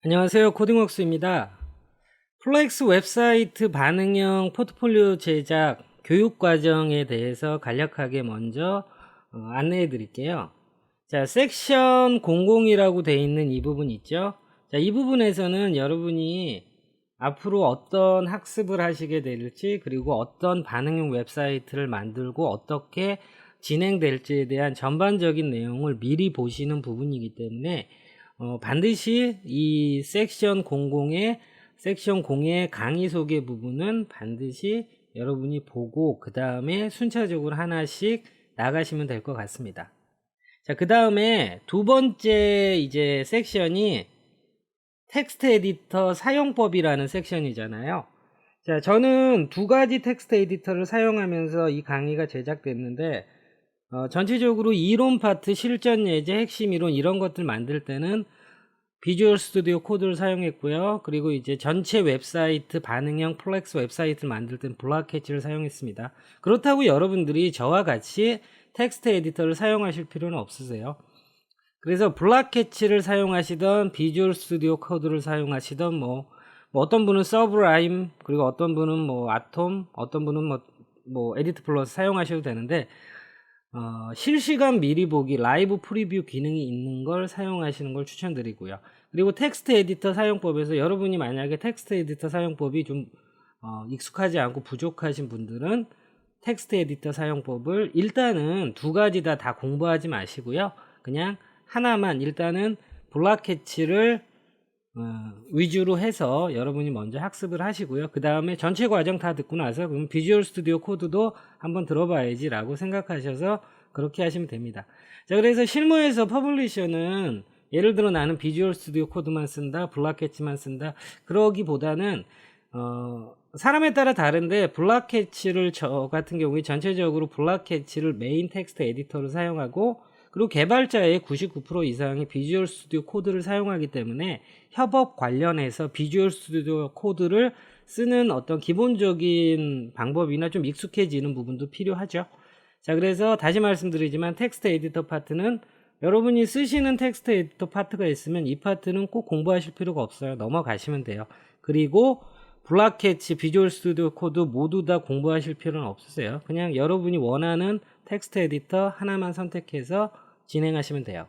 안녕하세요. 코딩웍스입니다. 플렉스 웹사이트 반응형 포트폴리오 제작 교육 과정에 대해서 간략하게 먼저 안내해 드릴게요. 자, 섹션 00이라고 되어 있는 이 부분 있죠? 자, 이 부분에서는 여러분이 앞으로 어떤 학습을 하시게 될지, 그리고 어떤 반응형 웹사이트를 만들고 어떻게 진행될지에 대한 전반적인 내용을 미리 보시는 부분이기 때문에 반드시 이 섹션 0의 강의 소개 부분은 반드시 여러분이 보고 그 다음에 순차적으로 하나씩 나가시면 될 것 같습니다. 자, 그 다음에 두 번째 이제 섹션이 텍스트 에디터 사용법이라는 섹션이잖아요. 자, 저는 두 가지 텍스트 에디터를 사용하면서 이 강의가 제작됐는데 전체적으로 이론 파트, 실전 예제, 핵심 이론 이런 것들 만들 때는 비주얼 스튜디오 코드를 사용했고요. 그리고 이제 전체 웹사이트 반응형 플렉스 웹사이트를 만들 땐 블락캐치를 사용했습니다. 그렇다고 여러분들이 저와 같이 텍스트 에디터를 사용하실 필요는 없으세요. 그래서 블락캐치를 사용하시던 비주얼 스튜디오 코드를 사용하시던 뭐 어떤 분은 서브라임, 그리고 어떤 분은 뭐 아톰, 어떤 분은 뭐 에디트 플러스 사용하셔도 되는데 실시간 미리 보기 라이브 프리뷰 기능이 있는 걸 사용하시는 걸 추천드리고요. 그리고 텍스트 에디터 사용법에서 여러분이 만약에 텍스트 에디터 사용법이 좀 익숙하지 않고 부족하신 분들은 텍스트 에디터 사용법을 일단은 두 가지 다 공부하지 마시고요. 그냥 하나만 일단은 블락캐치를 위주로 해서 여러분이 먼저 학습을 하시고요. 그 다음에 전체 과정 다 듣고 나서 그럼 비주얼 스튜디오 코드도 한번 들어봐야지 라고 생각하셔서 그렇게 하시면 됩니다. 자, 그래서 실무에서 퍼블리셔는 예를 들어 나는 비주얼 스튜디오 코드만 쓴다, 블락캐치만 쓴다, 그러기보다는 사람에 따라 다른데 블락캐치를 저 같은 경우에 전체적으로 블락캐치를 메인 텍스트 에디터로 사용하고, 그리고 개발자의 99% 이상이 비주얼 스튜디오 코드를 사용하기 때문에 협업 관련해서 비주얼 스튜디오 코드를 쓰는 어떤 기본적인 방법이나 좀 익숙해지는 부분도 필요하죠. 자, 그래서 다시 말씀드리지만 텍스트 에디터 파트는 여러분이 쓰시는 텍스트 에디터 파트가 있으면 이 파트는 꼭 공부하실 필요가 없어요. 넘어가시면 돼요. 그리고 블락캐치, 비주얼 스튜디오 코드 모두 다 공부하실 필요는 없으세요. 그냥 여러분이 원하는 텍스트 에디터 하나만 선택해서 진행하시면 돼요.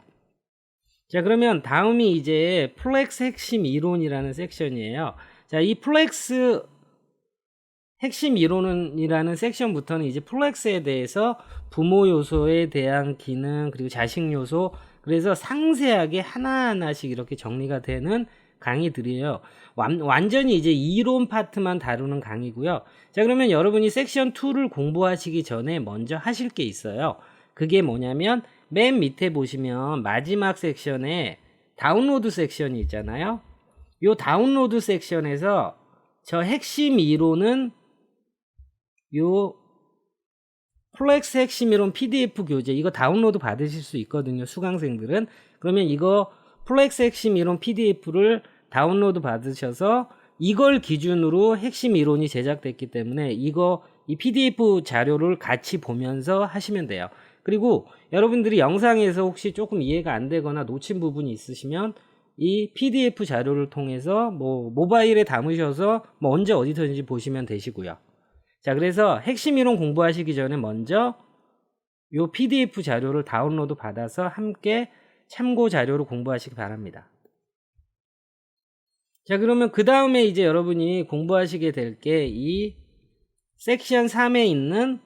자, 그러면 다음이 이제 플렉스 핵심 이론이라는 섹션이에요. 자, 이 플렉스 핵심 이론이라는 섹션부터는 이제 플렉스에 대해서 부모 요소에 대한 기능, 그리고 자식 요소, 그래서 상세하게 하나하나씩 이렇게 정리가 되는 강의들이에요. 완전히 이제 이론 파트만 다루는 강의고요. 자, 그러면 여러분이 섹션 2를 공부하시기 전에 먼저 하실 게 있어요. 그게 뭐냐면 맨 밑에 보시면 마지막 섹션에 다운로드 섹션이 있잖아요. 요 다운로드 섹션에서 저 핵심 이론은 요 플렉스 핵심 이론 PDF 교재 이거 다운로드 받으실 수 있거든요. 수강생들은. 그러면 이거 플렉스 핵심 이론 PDF를 다운로드 받으셔서 이걸 기준으로 핵심 이론이 제작됐기 때문에 이 PDF 자료를 같이 보면서 하시면 돼요. 그리고 여러분들이 영상에서 혹시 조금 이해가 안 되거나 놓친 부분이 있으시면 이 PDF 자료를 통해서 뭐 모바일에 담으셔서 뭐 언제 어디서든지 보시면 되시고요. 자, 그래서 핵심 이론 공부하시기 전에 먼저 요 PDF 자료를 다운로드 받아서 함께 참고 자료로 공부하시기 바랍니다. 자, 그러면 그 다음에 이제 여러분이 공부하시게 될 게 이 섹션 3에 있는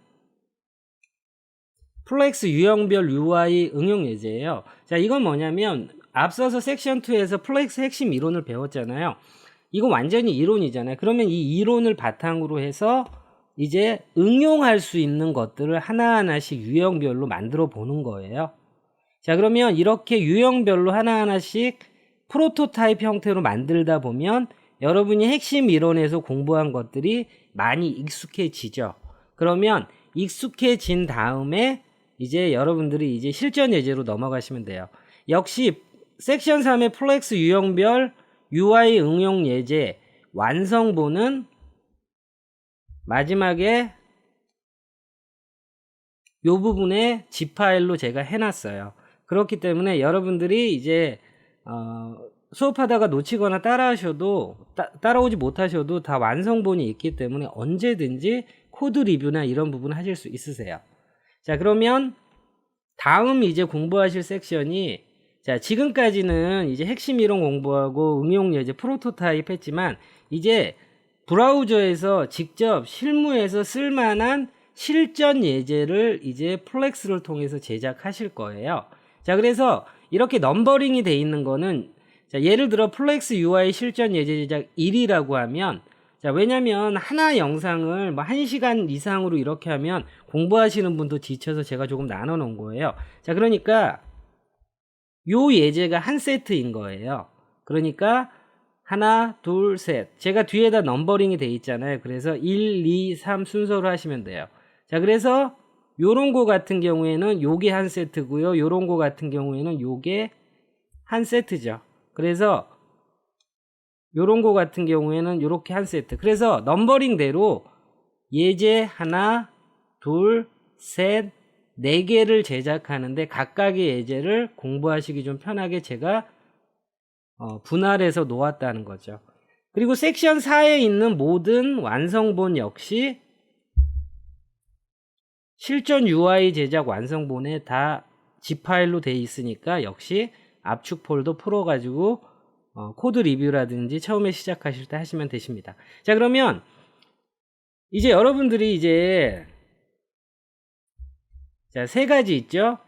플렉스 유형별 UI 응용 예제예요. 자, 이건 뭐냐면 앞서서 섹션 2에서 플렉스 핵심 이론을 배웠잖아요. 이거 완전히 이론이잖아요. 그러면 이 이론을 바탕으로 해서 이제 응용할 수 있는 것들을 하나하나씩 유형별로 만들어 보는 거예요. 자, 그러면 이렇게 유형별로 하나하나씩 프로토타입 형태로 만들다 보면 여러분이 핵심 이론에서 공부한 것들이 많이 익숙해지죠. 그러면 익숙해진 다음에 이제 여러분들이 이제 실전 예제로 넘어가시면 돼요. 역시 섹션 3의 플렉스 유형별 UI 응용 예제 완성본은 마지막에 이 부분에 zip 파일로 제가 해놨어요. 그렇기 때문에 여러분들이 이제 수업하다가 놓치거나 따라오지 못하셔도 다 완성본이 있기 때문에 언제든지 코드 리뷰나 이런 부분 하실 수 있으세요. 자, 그러면 다음 이제 공부하실 섹션이, 자, 지금까지는 이제 핵심 이론 공부하고 응용 예제 프로토타입 했지만 이제 브라우저에서 직접 실무에서 쓸만한 실전 예제를 이제 플렉스를 통해서 제작하실 거예요. 자, 그래서 이렇게 넘버링이 돼 있는 거는, 자, 예를 들어 플렉스 UI 실전 예제 제작 1이라고 하면, 자, 왜냐면 하나 영상을 뭐 1시간 이상으로 이렇게 하면 공부하시는 분도 지쳐서 제가 조금 나눠 놓은 거예요. 자, 그러니까 요 예제가 한 세트인 거예요. 그러니까 하나, 둘, 셋. 제가 뒤에다 넘버링이 돼 있잖아요. 그래서 1, 2, 3 순서로 하시면 돼요. 자, 그래서 요런 거 같은 경우에는 요게 한 세트고요. 요런 거 같은 경우에는 요게 한 세트죠. 그래서 요런 거 같은 경우에는 요렇게 한 세트. 그래서 넘버링대로 예제 하나, 둘, 셋, 네 개를 제작하는데 각각의 예제를 공부하시기 좀 편하게 제가 분할해서 놓았다는 거죠. 그리고 섹션 4에 있는 모든 완성본 역시 실전 UI 제작 완성본에 다 zip 파일로 돼 있으니까 역시 압축 폴더 풀어가지고 코드 리뷰라든지 처음에 시작하실 때 하시면 되십니다. 자, 그러면 이제 여러분들이 이제, 자, 세 가지 있죠.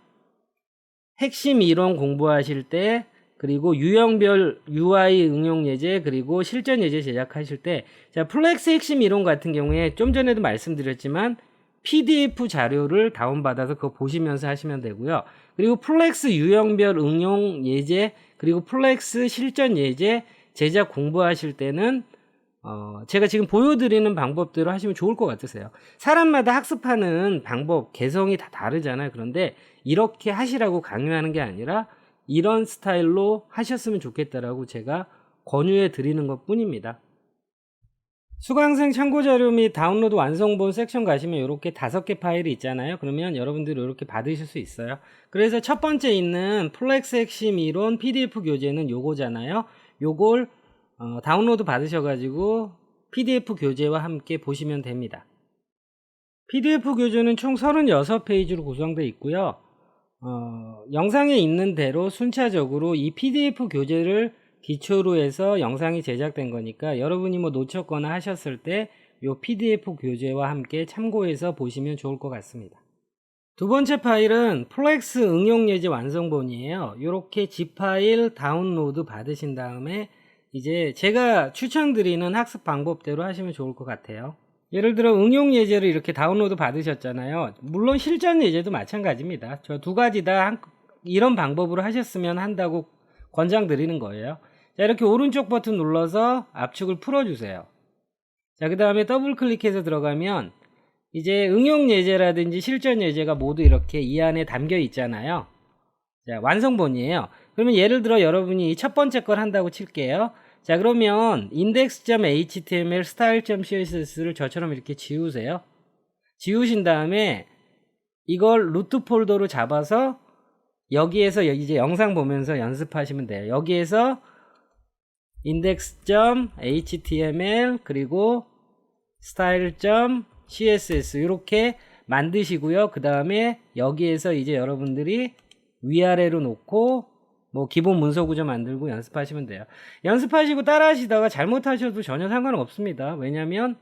핵심 이론 공부하실 때, 그리고 유형별 UI 응용 예제, 그리고 실전 예제 제작하실 때, 자, 플렉스 핵심 이론 같은 경우에 좀 전에도 말씀드렸지만 PDF 자료를 다운받아서 그거 보시면서 하시면 되고요. 그리고 플렉스 유형별 응용 예제, 그리고 플렉스 실전 예제 제작 공부하실 때는 제가 지금 보여드리는 방법대로 하시면 좋을 것 같으세요. 사람마다 학습하는 방법, 개성이 다 다르잖아요. 그런데 이렇게 하시라고 강요하는 게 아니라 이런 스타일로 하셨으면 좋겠다라고 제가 권유해 드리는 것 뿐입니다. 수강생 참고자료 및 다운로드 완성본 섹션 가시면 이렇게 5개 파일이 있잖아요. 그러면 여러분들이 이렇게 받으실 수 있어요. 그래서 첫 번째 있는 플렉스 핵심 이론 PDF 교재는 요거잖아요. 요걸 다운로드 받으셔가지고 PDF 교재와 함께 보시면 됩니다. PDF 교재는 총 36페이지로 구성되어 있고요. 영상에 있는 대로 순차적으로 이 PDF 교재를 기초로 해서 영상이 제작된 거니까 여러분이 뭐 놓쳤거나 하셨을 때 이 PDF 교재와 함께 참고해서 보시면 좋을 것 같습니다. 두 번째 파일은 플렉스 응용 예제 완성본이에요. 이렇게 zip 파일 다운로드 받으신 다음에 이제 제가 추천드리는 학습 방법대로 하시면 좋을 것 같아요. 예를 들어 응용 예제를 이렇게 다운로드 받으셨잖아요. 물론 실전 예제도 마찬가지입니다. 저 두 가지 다 이런 방법으로 하셨으면 한다고 권장드리는 거예요. 자, 이렇게 오른쪽 버튼 눌러서 압축을 풀어주세요. 자, 그 다음에 더블 클릭해서 들어가면 이제 응용 예제라든지 실전 예제가 모두 이렇게 이 안에 담겨 있잖아요. 자, 완성본이에요. 그러면 예를 들어 여러분이 첫 번째 걸 한다고 칠게요. 자, 그러면 index.html style.css를 저처럼 이렇게 지우세요. 지우신 다음에 이걸 루트 폴더로 잡아서 여기에서 이제 영상 보면서 연습하시면 돼요. 여기에서 index.html 그리고 style.css 이렇게 만드시고요. 그 다음에 여기에서 이제 여러분들이 위아래로 놓고 뭐 기본 문서 구조 만들고 연습하시면 돼요. 연습하시고 따라 하시다가 잘못하셔도 전혀 상관없습니다. 왜냐면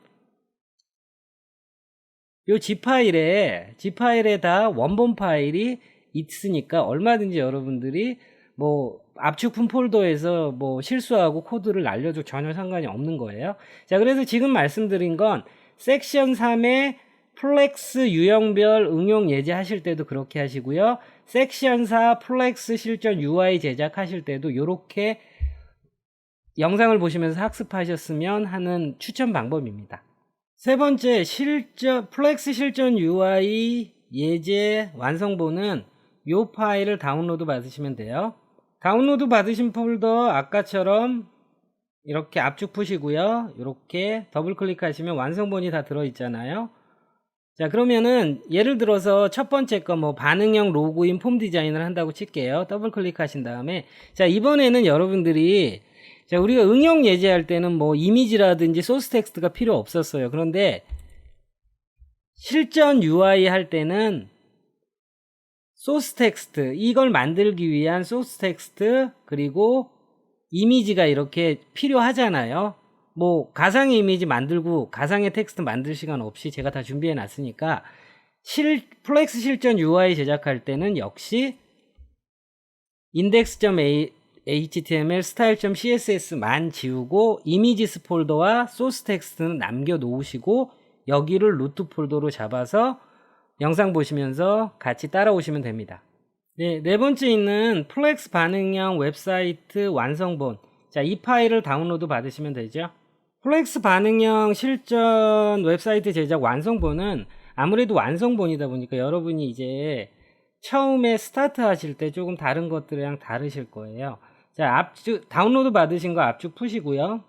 요 zip 파일에 다 원본 파일이 있으니까 얼마든지 여러분들이 뭐 압축품 폴더에서 뭐 실수하고 코드를 날려도 전혀 상관이 없는 거예요. 자, 그래서 지금 말씀드린 건 섹션 3의 플렉스 유형별 응용 예제 하실 때도 그렇게 하시고요. 섹션 4 플렉스 실전 UI 제작하실 때도 이렇게 영상을 보시면서 학습하셨으면 하는 추천 방법입니다. 세 번째, 플렉스 실전 UI 예제 완성본은 이 파일을 다운로드 받으시면 돼요. 다운로드 받으신 폴더 아까처럼 이렇게 압축 푸시고요. 이렇게 더블 클릭하시면 완성본이 다 들어있잖아요. 자, 그러면은 예를 들어서 첫 번째 거 뭐 반응형 로그인 폼 디자인을 한다고 칠게요. 더블 클릭하신 다음에 자, 이번에는 여러분들이 자, 우리가 응용 예제할 때는 뭐 이미지라든지 소스 텍스트가 필요 없었어요. 그런데 실전 UI 할 때는 소스 텍스트, 이걸 만들기 위한 소스 텍스트 그리고 이미지가 이렇게 필요하잖아요. 뭐 가상의 이미지 만들고 가상의 텍스트 만들 시간 없이 제가 다 준비해 놨으니까 플렉스 실전 UI 제작할 때는 역시 index.html, style.css만 지우고 이미지스 폴더와 소스 텍스트는 남겨 놓으시고 여기를 루트 폴더로 잡아서 영상 보시면서 같이 따라오시면 됩니다. 네, 네 번째 있는 플렉스 반응형 웹사이트 완성본. 자, 이 파일을 다운로드 받으시면 되죠. 플렉스 반응형 실전 웹사이트 제작 완성본은 아무래도 완성본이다 보니까 여러분이 이제 처음에 스타트 하실 때 조금 다른 것들이랑 다르실 거예요. 자, 앞쪽 다운로드 받으신 거 앞쪽 푸시고요.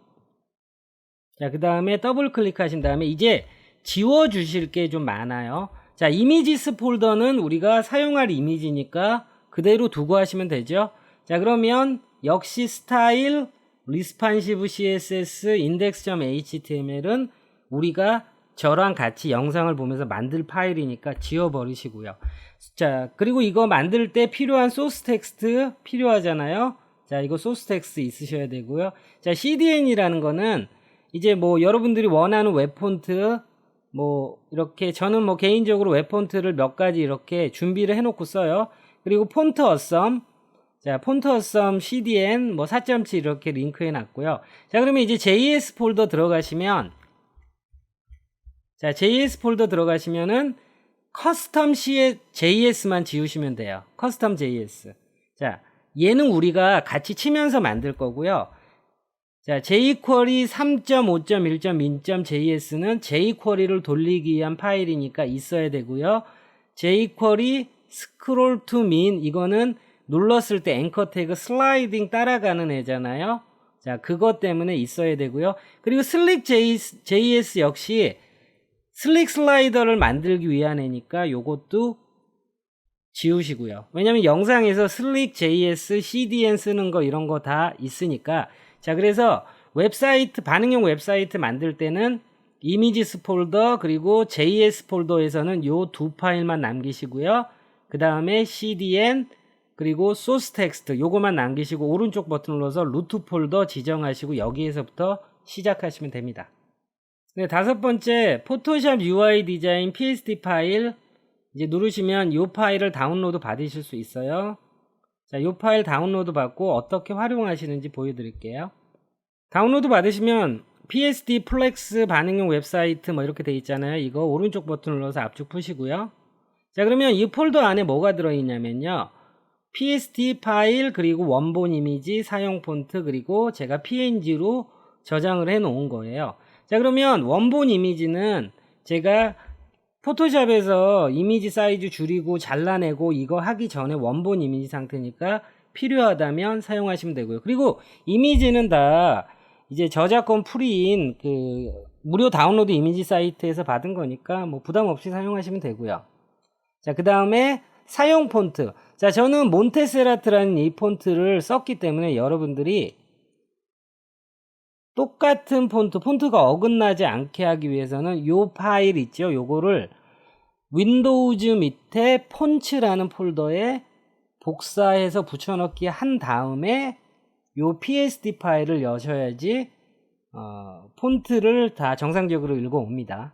자, 그 다음에 더블 클릭하신 다음에 이제 지워 주실 게 좀 많아요. 자, 이미지스 폴더는 우리가 사용할 이미지니까 그대로 두고 하시면 되죠. 자, 그러면 역시 스타일, 리스판시브 CSS, index.html은 우리가 저랑 같이 영상을 보면서 만들 파일이니까 지워버리시고요. 자, 그리고 이거 만들 때 필요한 소스 텍스트 필요하잖아요. 자, 이거 소스 텍스트 있으셔야 되고요. 자, CDN이라는 거는 이제 뭐 여러분들이 원하는 웹폰트 뭐 이렇게 저는 뭐 개인적으로 웹폰트를 몇 가지 이렇게 준비를 해놓고 써요. 그리고 폰트 어썸, 자, 폰트 어썸 CDN 뭐 4.7 이렇게 링크해 놨고요. 자, 그러면 이제 JS 폴더 들어가시면 자, JS 폴더 들어가시면은 커스텀 JS만 지우시면 돼요. 커스텀 JS. 자, 얘는 우리가 같이 치면서 만들 거고요. 자, jQuery 3.5.1.2.js는 jQuery를 돌리기 위한 파일이니까 있어야 되고요. jQuery scroll to min 이거는 눌렀을 때 앵커 태그 슬라이딩 따라가는 애잖아요. 자, 그것 때문에 있어야 되고요. 그리고 슬릭 JS 역시 슬릭 슬라이더를 만들기 위한 애니까 요것도 지우시고요. 왜냐면 영상에서 슬릭 JS, CDN 쓰는 거 이런 거 다 있으니까. 자, 그래서 웹사이트, 반응형 웹사이트 만들 때는 이미지스 폴더 그리고 JS 폴더에서는 요 두 파일만 남기시고요. 그 다음에 CDN 그리고 소스 텍스트 요거만 남기시고 오른쪽 버튼 눌러서 루트 폴더 지정하시고 여기에서부터 시작하시면 됩니다. 네, 다섯 번째 포토샵 UI 디자인 PSD 파일 이제 누르시면 이 파일을 다운로드 받으실 수 있어요. 자, 이 파일 다운로드 받고 어떻게 활용하시는지 보여드릴게요. 다운로드 받으시면 PSD 플렉스 반응형 웹사이트 뭐 이렇게 돼 있잖아요. 이거 오른쪽 버튼 눌러서 압축 푸시고요. 자, 그러면 이 폴더 안에 뭐가 들어있냐면요. PSD 파일 그리고 원본 이미지 사용 폰트 그리고 제가 PNG로 저장을 해 놓은 거예요. 자, 그러면 원본 이미지는 제가 포토샵에서 이미지 사이즈 줄이고 잘라내고 이거 하기 전에 원본 이미지 상태니까 필요하다면 사용하시면 되고요. 그리고 이미지는 다 이제 저작권 프리인 그 무료 다운로드 이미지 사이트에서 받은 거니까 뭐 부담 없이 사용하시면 되고요. 자, 그 다음에 사용 폰트. 자, 저는 몬테세라트라는 이 폰트를 썼기 때문에 여러분들이 똑같은 폰트가 어긋나지 않게 하기 위해서는 요 파일 있죠. 요거를 윈도우즈 밑에 폰츠라는 폴더에 복사해서 붙여넣기 한 다음에 요 PSD 파일을 여셔야지 폰트를 다 정상적으로 읽어옵니다.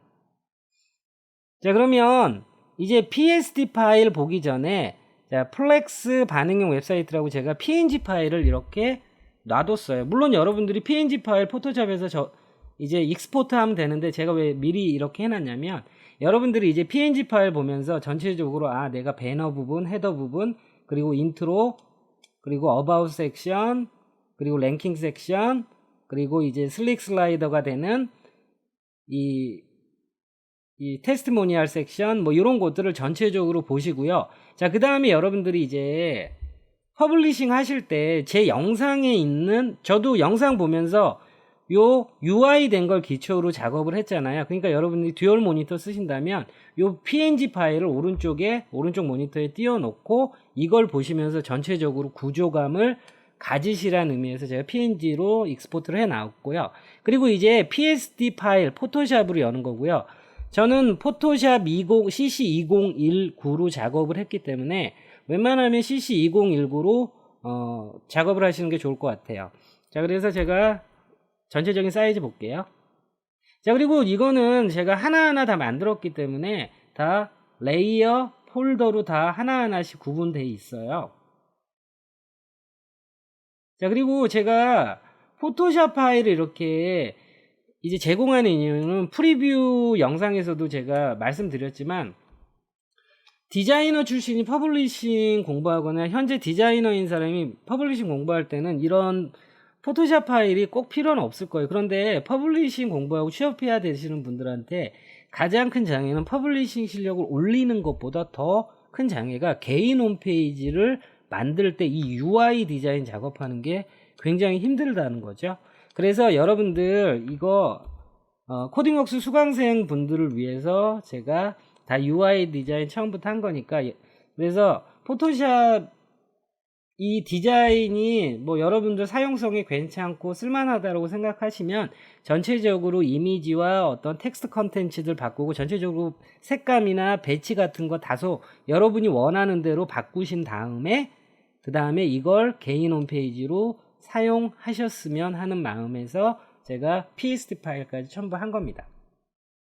자, 그러면 이제 PSD 파일 보기 전에 자, 플렉스 반응형 웹사이트라고 제가 PNG 파일을 이렇게 놔뒀어요. 물론 여러분들이 PNG 파일 포토샵에서 이제 익스포트 하면 되는데 제가 왜 미리 이렇게 해놨냐면 여러분들이 이제 PNG 파일 보면서 전체적으로 내가 배너 부분, 헤더 부분, 그리고 인트로, 그리고 어바웃 섹션, 그리고 랭킹 섹션, 그리고 이제 슬릭 슬라이더가 되는 이 테스티모니얼 섹션 뭐 이런 것들을 전체적으로 보시고요. 자, 그 다음에 여러분들이 이제 퍼블리싱 하실 때 제 영상에 있는 저도 영상 보면서 요 UI 된 걸 기초로 작업을 했잖아요. 그러니까 여러분들이 듀얼 모니터 쓰신다면 요 PNG 파일을 오른쪽 모니터에 띄워놓고 이걸 보시면서 전체적으로 구조감을 가지시라는 의미에서 제가 PNG로 익스포트를 해놨고요. 그리고 이제 PSD 파일 포토샵으로 여는 거고요. 저는 포토샵 CC2019로 작업을 했기 때문에 웬만하면 CC2019로 작업을 하시는 게 좋을 것 같아요. 자, 그래서 제가 전체적인 사이즈 볼게요. 자, 그리고 이거는 제가 하나하나 다 만들었기 때문에 다 레이어 폴더로 다 하나하나씩 구분되어 있어요. 자, 그리고 제가 포토샵 파일을 이렇게 이제 제공하는 이유는 프리뷰 영상에서도 제가 말씀드렸지만, 디자이너 출신이 퍼블리싱 공부하거나 현재 디자이너인 사람이 퍼블리싱 공부할 때는 이런 포토샵 파일이 꼭 필요는 없을 거예요. 그런데 퍼블리싱 공부하고 취업해야 되시는 분들한테 가장 큰 장애는 퍼블리싱 실력을 올리는 것보다 더 큰 장애가 개인 홈페이지를 만들 때 이 UI 디자인 작업하는 게 굉장히 힘들다는 거죠. 그래서 여러분들 이거 코딩웍스 수강생 분들을 위해서 제가 다 UI 디자인 처음부터 한 거니까, 그래서 포토샵 이 디자인이 뭐 여러분들 사용성이 괜찮고 쓸만하다고 생각하시면 전체적으로 이미지와 어떤 텍스트 컨텐츠들 바꾸고 전체적으로 색감이나 배치 같은 거 다소 여러분이 원하는 대로 바꾸신 다음에 그 다음에 이걸 개인 홈페이지로 사용하셨으면 하는 마음에서 제가 PSD 파일까지 첨부한 겁니다.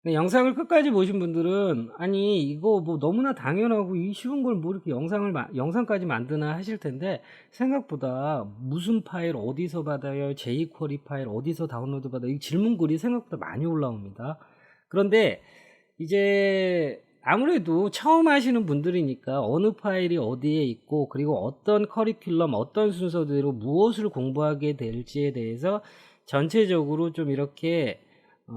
영상을 끝까지 보신 분들은 아니 이거 뭐 너무나 당연하고 이 쉬운 걸 뭐 이렇게 영상까지 만드나 하실 텐데, 생각보다 무슨 파일 어디서 받아요, jQuery 파일 어디서 다운로드 받아요, 이 질문글이 생각보다 많이 올라옵니다. 그런데 이제 아무래도 처음 하시는 분들이니까 어느 파일이 어디에 있고 그리고 어떤 커리큘럼 어떤 순서대로 무엇을 공부하게 될지에 대해서 전체적으로 좀 이렇게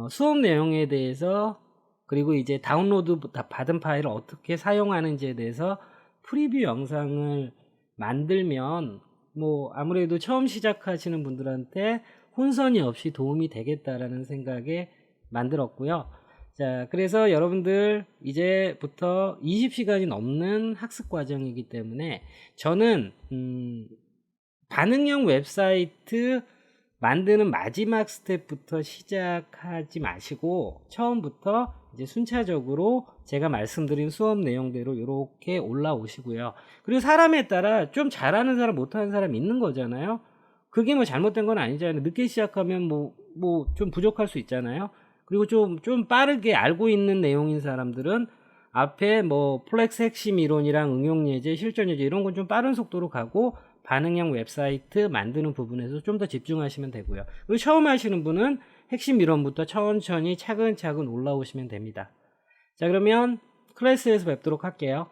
수업 내용에 대해서, 그리고 이제 다운로드 받은 파일을 어떻게 사용하는지에 대해서 프리뷰 영상을 만들면 뭐 아무래도 처음 시작하시는 분들한테 혼선이 없이 도움이 되겠다라는 생각에 만들었고요. 자, 그래서 여러분들 이제부터 20시간이 넘는 학습 과정이기 때문에 저는 반응형 웹사이트 만드는 마지막 스텝부터 시작하지 마시고 처음부터 이제 순차적으로 제가 말씀드린 수업 내용대로 이렇게 올라오시고요. 그리고 사람에 따라 좀 잘하는 사람 못하는 사람 있는 거잖아요. 그게 뭐 잘못된 건 아니잖아요. 늦게 시작하면 뭐 좀 부족할 수 있잖아요. 그리고 좀 빠르게 알고 있는 내용인 사람들은 앞에 뭐 플렉스 핵심 이론이랑 응용 예제, 실전 예제 이런 건 좀 빠른 속도로 가고 반응형 웹사이트 만드는 부분에서 좀 더 집중하시면 되고요. 그리고 처음 하시는 분은 핵심 이론부터 천천히 차근차근 올라오시면 됩니다. 자, 그러면 클래스에서 뵙도록 할게요.